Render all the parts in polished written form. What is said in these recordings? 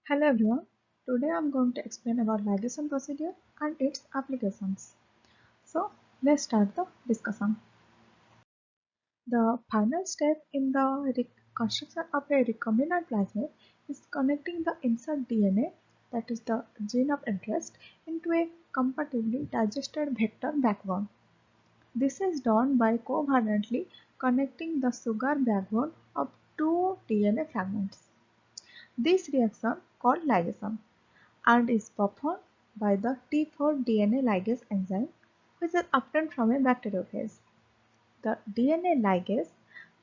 Hello everyone. Today I'm going to explain about ligation procedure and its applications. So let's start the discussion. The final step in the construction of a recombinant plasmid is connecting the insert DNA, that is the gene of interest, into a compatibly digested vector backbone. This is done by covalently connecting the sugar backbone of two DNA fragments. This reaction, called ligation, and is performed by the T4 DNA ligase enzyme, which is obtained from a bacteriophage. The DNA ligase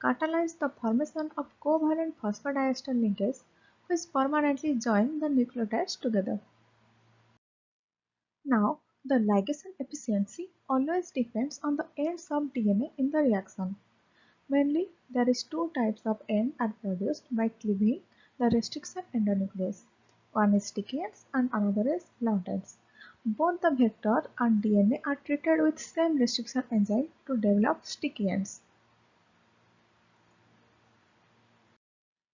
catalyzes the formation of covalent phosphodiester linkage, which permanently join the nucleotides together. Now, the ligation efficiency always depends on the ends of DNA in the reaction. Mainly, there is two types of end are produced by cleaving the restriction endonuclease. One is sticky ends and another is blunt ends. Both the vector and DNA are treated with same restriction enzyme to develop sticky ends.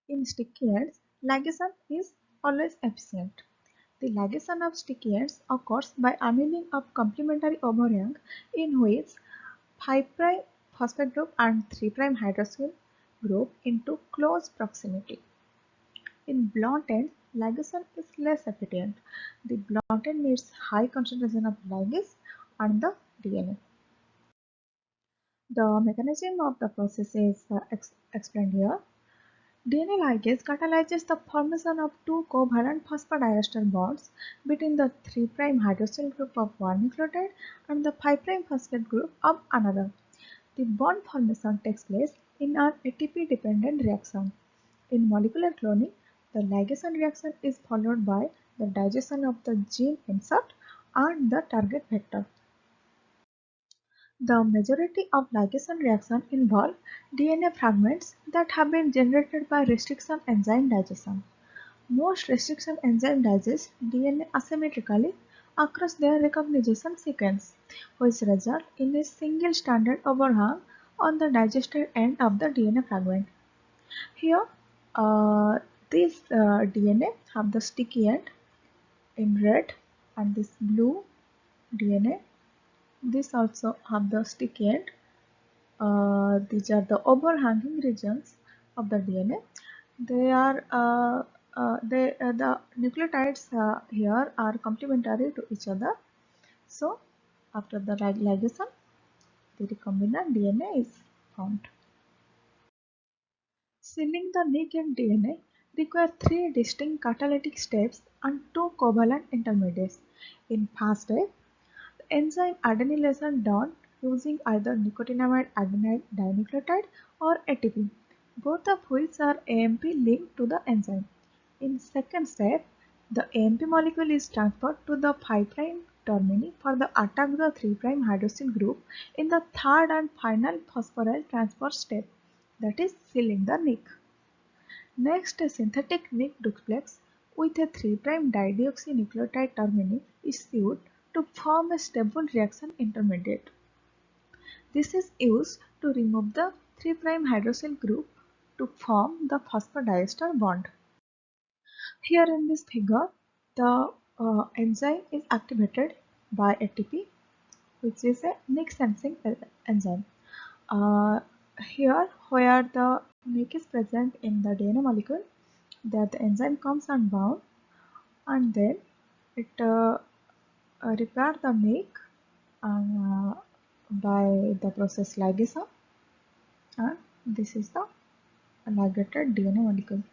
In sticky ends, ligation is always efficient. The ligation of sticky ends occurs by annealing of complementary overhang in which 5' phosphate group and 3' hydroxyl group into close proximity. In blunt ends, ligation is less efficient. The blunt end needs high concentration of ligase and the DNA. The mechanism of the process is explained here. DNA ligase catalyzes the formation of two covalent phosphodiester bonds between the 3' hydroxyl group of one nucleotide and the 5' phosphate group of another. The bond formation takes place in an ATP-dependent reaction. In molecular cloning, the ligation reaction is followed by the digestion of the gene insert and the target vector. The majority of ligation reactions involve DNA fragments that have been generated by restriction enzyme digestion. Most restriction enzyme digest DNA asymmetrically across their recognition sequence, which result in a single stranded overhang on the digested end of the DNA fragment. Here, this DNA have the sticky end in red and this blue DNA. This also have the sticky end. These are the overhanging regions of the DNA. They are the nucleotides here are complementary to each other. So after the ligation, the recombinant DNA is formed. Sealing the nick in DNA requires three distinct catalytic steps and two covalent intermediates. In first step, the enzyme adenylation done using either nicotinamide adenine dinucleotide or ATP, both of which are AMP linked to the enzyme. In second step, the AMP molecule is transferred to the 5' termini for the attack of the 3' hydroxyl group in the third and final phosphoryl transfer step, that is sealing the nick. Next, a synthetic nick duplex with a 3' dideoxynucleotide termini is used to form a stable reaction intermediate. This is used to remove the 3' hydroxyl group to form the phosphodiester bond. Here in this figure, the enzyme is activated by ATP, which is a nick sensing enzyme. Uh, Here, where the nick is present in the DNA molecule, there the enzyme comes and bound, and then it repair the nick by the process ligation, and this is the ligated DNA molecule.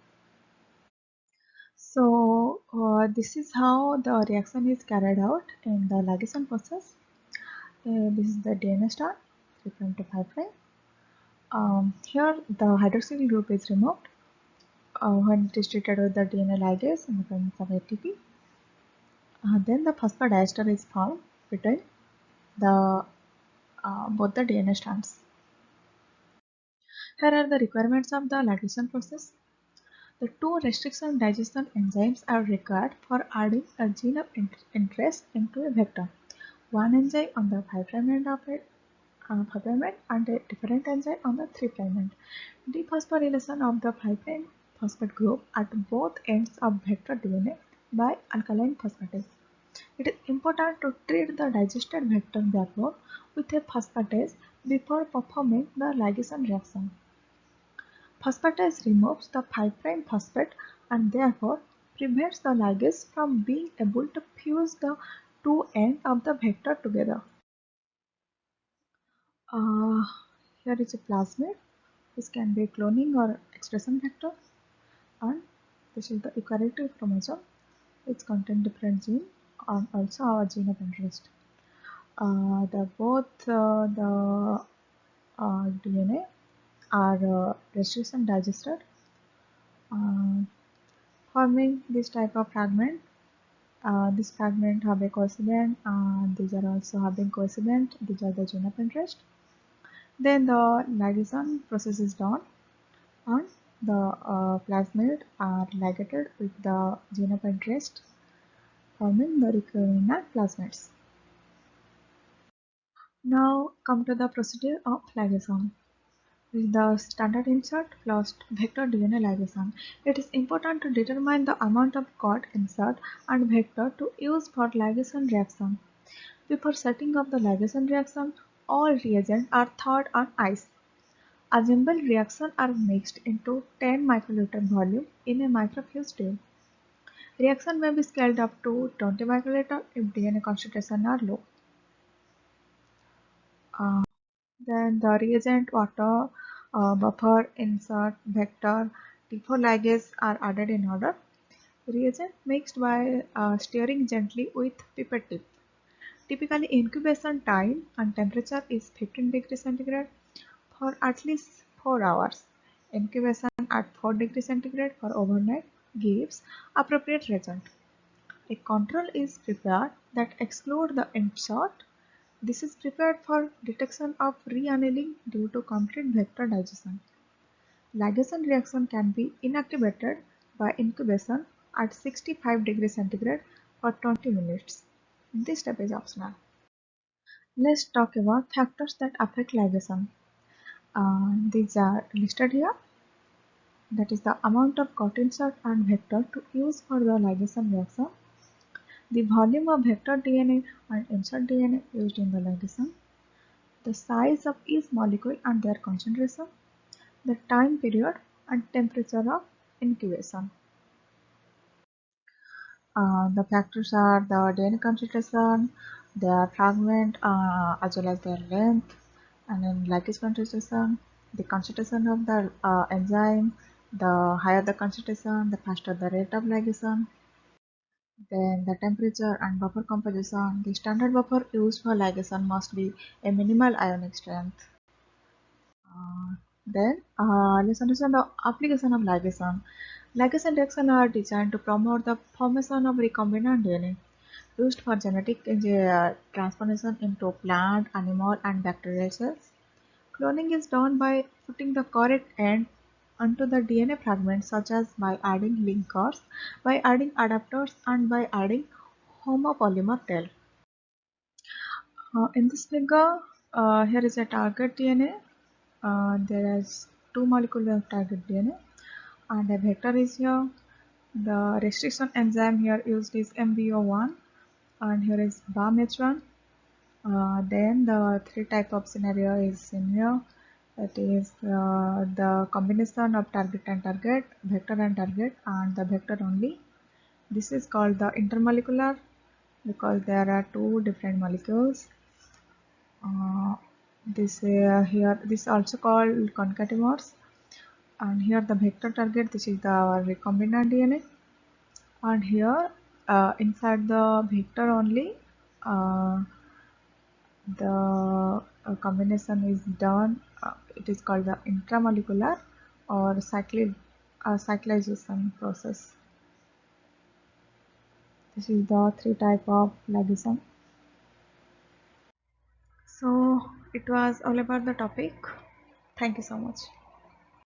So this is how the reaction is carried out in the ligation process. This is the DNA star 3' to 5'. Here the hydroxyl group is removed when it is treated with the DNA ligase in the presence of ATP. Then the phosphodiester is formed between the both the DNA strands. Here are the requirements of the ligation process. The two restriction digestion enzymes are required for adding a gene of interest into a vector. One enzyme on the 5' end of it, 5' end and a different enzyme on the 3' end. Dephosphorylation of the 5' phosphate group at both ends of vector DNA by alkaline phosphatase. It is important to treat the digested vector backbone with a phosphatase before performing the ligation reaction. Phosphatase removes the 5' phosphate and therefore prevents the ligase from being able to fuse the two ends of the vector together. Uh, Here is a plasmid. This can be a cloning or expression vector, and this is the eukaryotic chromosome. It contains different genes and also our gene of interest. The DNA are restriction digested, uh, forming this type of fragment. This fragment have a coincident. These are also having coincident. These are the gene of interest. Then the ligation process is done, and the plasmid are ligated with the gene of interest, forming the recombinant plasmids. Now come to the procedure of ligation. With the standard insert plus vector DNA ligation, it is important to determine the amount of cod insert and vector to use for ligation reaction. Before setting up the ligation reaction, all reagents are thawed on ice. Assembled reactions are mixed into 10 microliter volume in a microfuse tube. Reaction may be scaled up to 20 microliter if DNA concentration are low. Uh, Then the reagent, water, buffer, insert, vector, T4 ligase are added in order. Reagent mixed by stirring gently with pipette tip. Typically incubation time and temperature is 15 degrees centigrade for at least 4 hours. Incubation at 4 degrees centigrade for overnight gives appropriate result. A control is prepared that excludes the insert. This is prepared for detection of re-annealing due to complete vector digestion. Ligation reaction can be inactivated by incubation at 65 degrees centigrade for 20 minutes. This step is optional. Let's talk about factors that affect ligation. These are listed here. That is the amount of cot insert and vector to use for the ligation reaction, the volume of vector DNA and insert DNA used in the ligation, the size of each molecule and their concentration, the time period and temperature of incubation. The factors are the DNA concentration, their fragment, as well as their length, and then ligase concentration, the concentration of the enzyme. The higher the concentration, the faster the rate of ligation. Then the temperature and buffer composition. The standard buffer used for ligation must be a minimal ionic strength. Then let's understand the application of ligation. Ligation reactions are designed to promote the formation of recombinant DNA used for genetic transformation into plant, animal, and bacterial cells. Cloning is done by putting the correct end onto the DNA fragment, such as by adding linkers, by adding adapters, and by adding homopolymer tail. In this figure, here is a target DNA. There is two molecules of target DNA, and a vector is here. The restriction enzyme here used is MBO1, and here is BAMH1. Then the three type of scenario is in here. That is the combination of target and target, vector and the vector only. This is called the intermolecular because there are two different molecules. This also called concatemers, and here the vector target. This is the recombinant DNA, and here inside the vector only. The combination is done. It is called the intramolecular or cyclization process. This is the three type of ligation. So it was all about the topic. Thank you so much.